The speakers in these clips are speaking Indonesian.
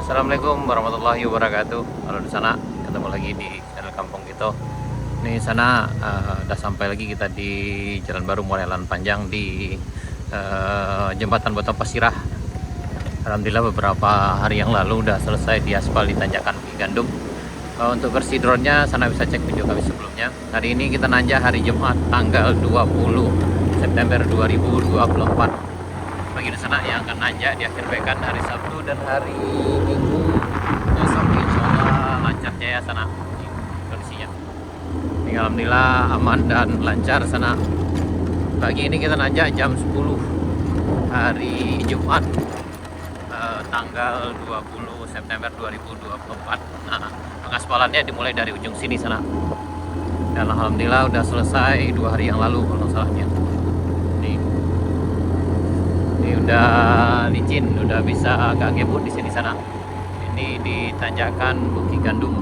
Assalamualaikum warahmatullahi wabarakatuh. Halo di sana, ketemu lagi di channel Kampung Gitu. Ini sana udah sampai lagi kita di Jalan Baru Morelan Panjang di Jembatan Botol Pasirah. Alhamdulillah beberapa hari yang lalu udah selesai diaspal di tanjakan Bukit Gandum. Untuk versi drone-nya sana bisa cek video kami sebelumnya. Hari ini kita nanjak hari Jumat tanggal 20 September 2024. Bagi di sana yang akan nanjak di akhir pekan hari Sabtu dan hari Minggu. Sabtu insya Allah lancar jaya sana kondisinya. Ini alhamdulillah aman dan lancar sana. Pagi ini kita nanjak jam 10 hari Jumat tanggal 20 September 2024. Nah, pengaspalannya dimulai dari ujung sini sana. Dan alhamdulillah udah selesai 2 hari yang lalu kalau salahnya. Ini udah licin, udah bisa agak ngebut di sini sana. Ini di tanjakan Bukit Gandum.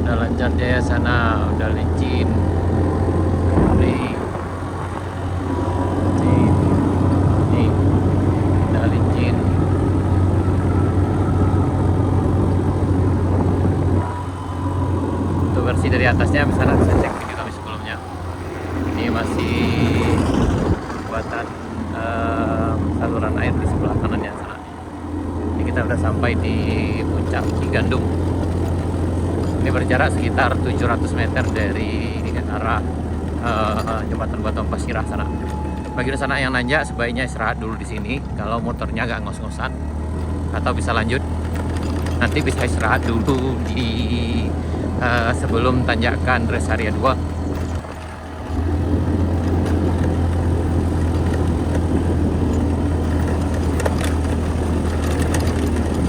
Udah lancar jaya sana, udah licin. Nih, udah licin. Untuk versi dari atasnya bisa cek video kami sebelumnya. Ini masih buatan saluran air di sebelah kanannya sana. Ini kita udah sampai di puncak Cigandum. Ini berjarak sekitar 700 meter dari arah jembatan Botol Pasirah sana. Bagi sana yang nanjak sebaiknya istirahat dulu di sini. Kalau motornya agak ngos-ngosan atau bisa lanjut, nanti bisa istirahat dulu di sebelum tanjakan rest area 2.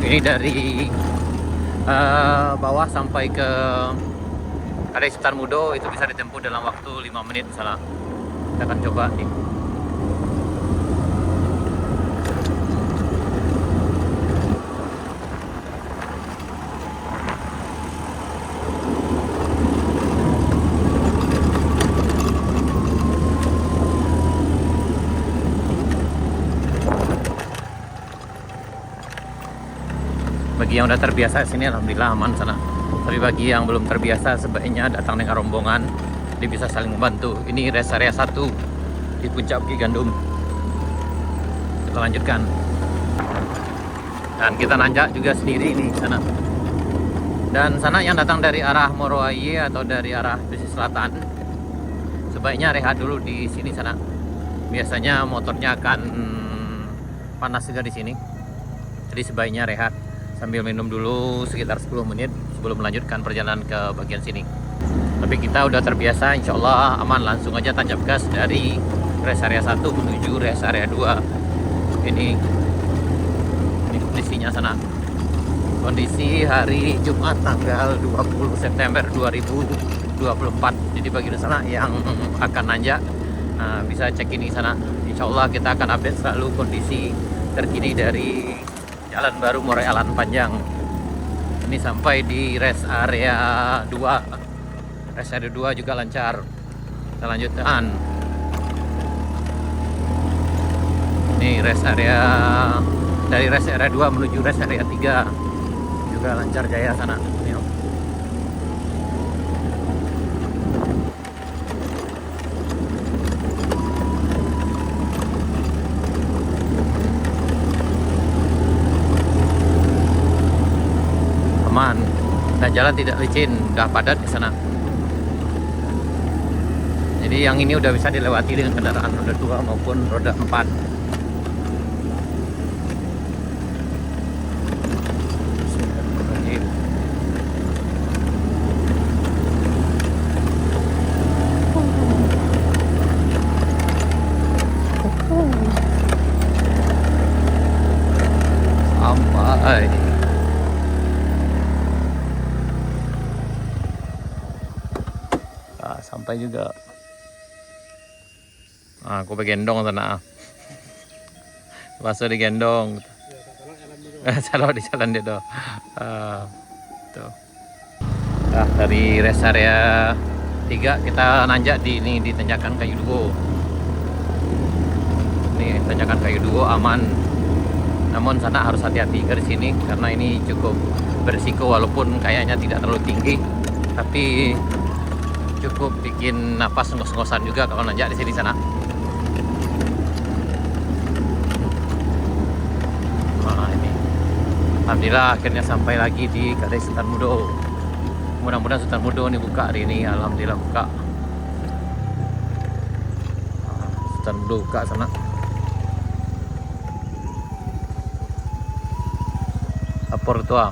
Ini dari bawah sampai ke Kadai Sultan Mudo itu bisa ditempuh dalam waktu 5 menit misalnya. Kita akan coba nih. Bagi yang udah terbiasa sini alhamdulillah aman sana. Tapi bagi yang belum terbiasa sebaiknya datang dengan rombongan. Jadi bisa saling membantu. Ini rest area 1 di puncak Bukit Gandum. Kita lanjutkan. Dan kita nanjak juga sendiri nih sana. Dan sana yang datang dari arah Moroaye atau dari arah Pesisir Selatan, sebaiknya rehat dulu di sini sana. Biasanya motornya akan panas juga di sini. Jadi sebaiknya rehat sambil minum dulu sekitar 10 menit sebelum melanjutkan perjalanan ke bagian sini. Tapi kita udah terbiasa, insya Allah aman. Langsung aja tancap gas dari rest area 1 menuju rest area 2. Ini kondisinya sana. Kondisi hari Jumat tanggal 20 September 2024. Jadi bagi di sana yang akan nanjak bisa cek ini sana. Insya Allah kita akan update selalu kondisi terkini dari Jalan Baru Morelan Panjang. Ini sampai di rest area 2. Rest area 2 juga lancar. Kita lanjutkan. Ini rest area dari rest area 2 menuju rest area 3 juga lancar jaya sana. Yuk. Aman dan jalan tidak licin, udah padat di sana. Jadi yang ini udah bisa dilewati dengan kendaraan roda 2 maupun roda 4. Sampai sampai juga. Aku gendong sana. Masuk digendong. Salah di jalan dia tuh. Tuh. Nah, dari rest area 3 kita nanjak di ini di tanjakan Kayu Duo. cukup aman. Namun sana harus hati-hati ke sini karena ini cukup berisiko, walaupun kayaknya tidak terlalu tinggi, tapi cukup bikin napas ngos-ngosan juga kalau nanjak di sini sana. Nah, ini alhamdulillah akhirnya sampai lagi di Kedai Sultan Mudo. Mudah-mudahan Sultan Mudo ini buka hari ini. Alhamdulillah buka. Sultan Mudo buka sana. Lapor tua.